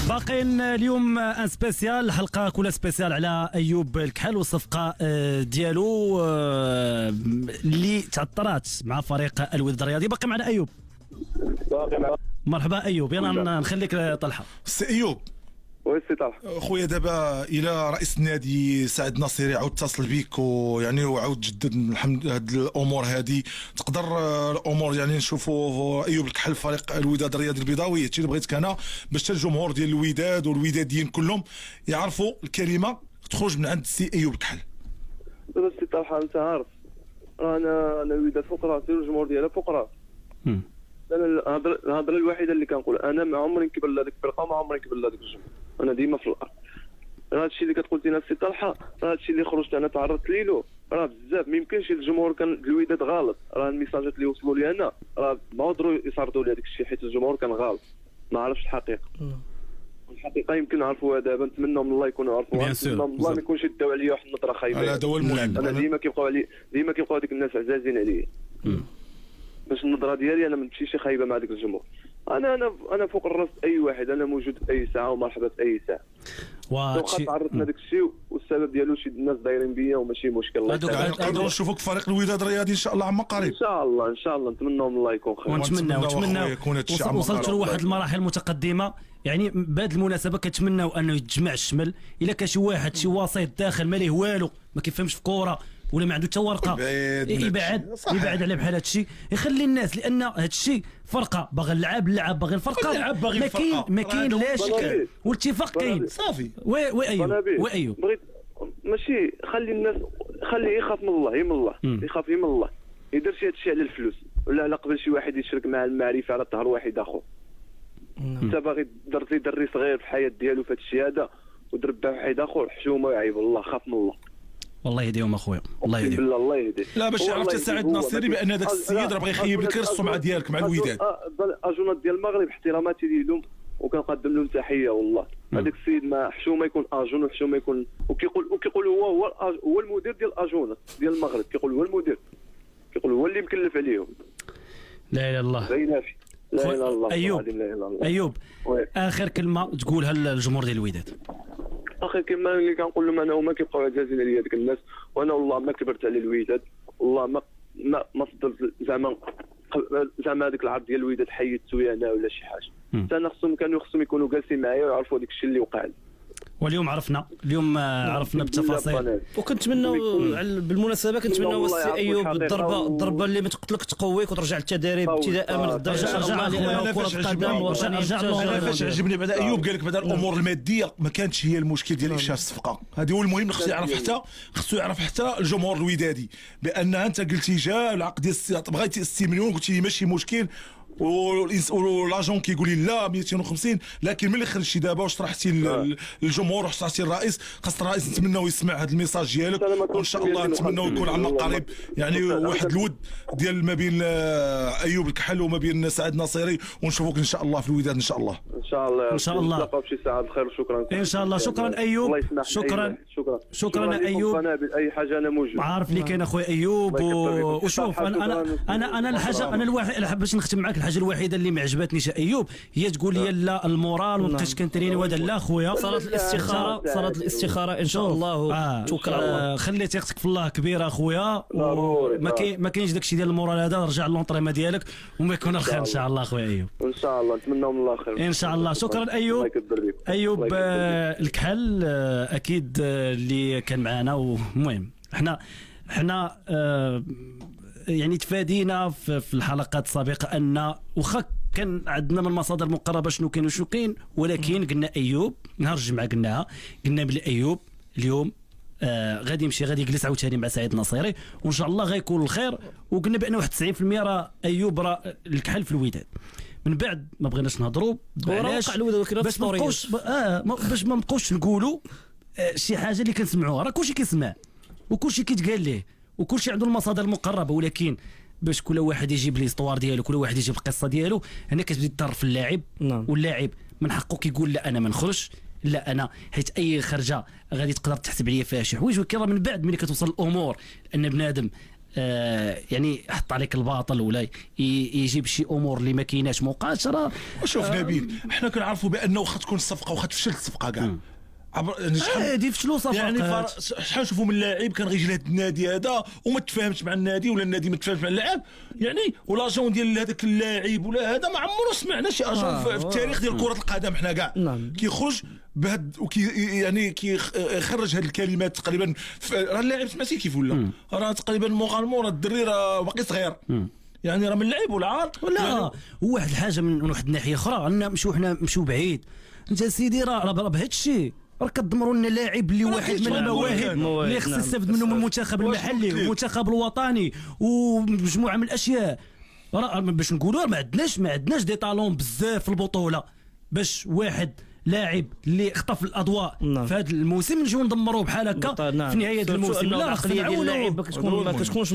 باقين اليوم ان سبيسيال، حلقه كلها سبيسيال على ايوب الكحل والصفقه ديالو اللي تعطرات مع فريق الوداد الرياضي. باقي معنا ايوب. مرحبا ايوب، يلا نخليك طلحه. سي ايوب وي سي طلحه خويا، دابا الى رئيس النادي سعد ناصري عاود اتصل بيك ويعني وعاود جدد الحمد هاد الامور هذه، تقدر الامور يعني نشوفوا ايوب الكحل فريق الوداد الرياضي البيضاوي. هادشي اللي بغيتك انا باش الجمهور ديال الوداد والوداديين كلهم يعرفوا الكلمه تخرج من عند السي ايوب الكحل. دابا سي طلحه انت عارف انا الوداد فوق راسي والجمهور ديالها فوق راسي. انا الهضره الوحيده اللي كنقول انا ما عمري نكبر لهذيك الفرقه وما عمري نكبر لهذيك الجمهور، انا ديما في الارض. هذا الشيء اللي كتقول لنا سي طلحه، هذا الشيء اللي خرجت انا تعرضت ليه راه بزاف. ما يمكنش الجمهور كان الوداد غلط، راه الميساجات اللي وصلوا لي انا راه ما قدروا يصردوا لي هذاك الشيء حيت الجمهور كان غلط، ما عرفش الحقيقه. الحقيقه يمكن نعرفوها دابا، نتمنى من الله يكونوا عرفوها، نتمنى من الله ما يكونش يداو عليا واحد النظره خايبه. هذا هو المهم. انا ديما كيبقاو هذيك الناس عزازين عليا باش النظره ديالي انا ما تمشيش خايبه مع داك الجمهور. انا فوق الراس اي واحد، انا موجود في اي ساعه ومرحبا في اي ساعه. واخا تعرضنا داك الشيء والسبب ديالو شي الناس دايرين بيا وماشي مشكل. الله نقدروا نشوفوك فريق الوداد الرياضي ان شاء الله عما قريب. ان شاء الله نتمنى من الله يكون خير، ونتمنى وصلتوا لواحد المراحل متقدمه. يعني بهذه المناسبه كنتمناو انه يتجمع الشمل. الا كان شي واحد شي وسيط داخل ما ليه والو، ما كيفهمش في كوره ولا ما عنده حتى ورقه، يبعد على بحال هذا الشيء، يخلي الناس، لان هذا الشيء فرقه باغي اللعب باغي الفرقه، ما كاين لا شك والاتفاق كاين صافي. وي ايوب بغيت ماشي خلي الناس، خليه يخاف من الله، يخاف من الله، يدير شي هادشي على الفلوس ولا على قبل شي واحد يشرك مع المعرفه على ظهر واحد اخر. انت باغي درتي دري صغير في الحياه ديالو في هادشي هذا ودرب واحد اخر، حشومه وعيب الله، خاف من الله. والله يهديهم اخويا، الله يهديهم. الله يهديه. لا باش عرفت سعد ناصري بان هذاك السيد راه بغى يخيب لك السمعه ديالك مع الوداد. اجونات ديال المغرب احتراماتي ليهم وكنقدم لهم تحيه والله. هذاك السيد ما حشومه يكون اجون وحشومه يكون، وكيقول هو المدير ديال اجونات ديال المغرب، كيقول هو المدير، كيقول هو اللي مكلف عليهم. لا اله الا الله. لا اله الا الله. ايوب اخر كلمه تقولها للجمهور ديال الوداد. اخي كما اللي كنقول لهم انا هما كيبقاو عزازين عليا ديك الناس، وانا والله ما كبرت على الوداد، والله ما فضلت زعما هذيك العرض ديال الوداد حيدتو انا ولا شي حاجه. انا خصهم يكونوا جالسين معايا ويعرفوا داك الشيء اللي وقع لي. واليوم عرفنا بالتفاصيل، وكنتمناو بالمناسبه كنتمناو السي ايوب الضربه اللي ما تقتلك تقويك وترجع للتدريب ابتداء من غدا. رجع كره القدم ورجع. فاش عجبني بعدا ايوب قال لك بعدا الامور الماديه ما كانتش هي المشكل ديال افشال الصفقه. هذا هو المهم، خصو يعرف حتى الجمهور الودادي بان انت قلتي جا العقد ديال بغيتي 60 مليون، قلتي لي ماشي مشكل، ولاجون كيقول لي لا 250، لكن ملي خرجتي دابا وشرحتي للجمهور وشرحتي الرئيس، خاص الرئيس نتمناو يسمع هذا الميساج ديالك، وان شاء الله نتمناو يكون عندنا قريب يعني واحد الود ديال ما بين ايوب الكحل وما بين سعد ناصري، ونشوفوك ان شاء الله في الوداد ان شاء الله. ان شاء الله نتلاقاو في شي ساعه بخير. شكرا ان شاء الله. شكرا ايوب. شكرا ايوب. اي حاجه انا موجود، عارف اللي كاين اخويا ايوب. وشوف انا الحاجه، انا الواحد باش نختم معك، الحاجه الوحيده اللي ما عجبتنيش ايوب هي تقول لي لا المورال ما بقيتش كنتريني وهذا. لا خويا، صلاه الاستخاره ان شاء الله، توكل على الله، خلي ثقتك في الله كبيره اخويا، ما كاينش داكشي ديال المورال هذا. رجع لونطريما ديالك وما يكون الخير ان شاء الله اخويا ايوب. ان شاء الله نتمنى من الله خير ان شاء الله. شكرا ايوب الكحل اكيد اللي كان معنا. ومهم احنا يعني تفادينا في الحلقات السابقه ان واخا كان عندنا من المصادر المقربه شنو كاين، ولكن قلنا ايوب نهار الجمعه قلنا بلي ايوب اليوم غادي يجلس عاوتاني مع سعيد ناصري وان شاء الله غيكون الخير. وقلنا بان 91% راه ايوب راه الكحل في الوداد. من بعد ما بغيناش نهضروا علاش باش ما نبقوش نقولوا شي حاجه اللي كنسمعوها. راه كلشي كيسمع وكلشي كيتقال ليه وكلشي عنده المصادر المقربه، ولكن باش كل واحد يجيب ليستوار ديالو، كل واحد يجيب القصه ديالو، هنا كتبدي تضر في اللاعب. واللاعب من حقه كيقول لا انا ما نخرجش، لا انا حيت اي خرجه غادي تقدر تحسب عليا فيها شي حوايج. ولكن من بعد ملي كتوصل الامور ان بنادم يعني حط عليك الباطل ولا يجيب شي امور اللي ما كايناش مقاشره. وشوف نبيل، احنا كنعرفوا بانه واخا تكون الصفقه واخا تفشل الصفقه كاع يعني هادي فشلوا صفقات يعني شحال نشوفوا من لاعب كان غيجي لهذا النادي هذا وما تفاهمش مع النادي ولا النادي ما تفاهمش مع اللاعب يعني ولاجون ديال هذاك اللاعب ولا هذا ما عمرو سمعنا شي اجون في التاريخ ديال كره القدم حنا كاع كيخرج بهاد يعني كيخرج هاد الكلمات تقريبا راه اللاعب سمعتي كيف ولا راه تقريبا مورالمون راه الدري راه باقي صغير يعني راه من اللعب ولا عار ولا يعني واحد الحاجه من واحد الناحيه اخرى نمشيو بعيد. انت سيدي راه بهذا الشيء راه كتدمروا لنا لاعب اللي واحد من المواهب اللي خص يستافد منهم المنتخب المحلي والمنتخب الوطني ومجموعه من الاشياء. راه باش نقولوا ما عندناش دي طالون بزاف في البطوله باش واحد لاعب اللي خطف الاضواء في هذا الموسم نجيو ندمروه بحال هكا في نهايه الموسم. لا العقليه ديال اللاعب ما كتكونش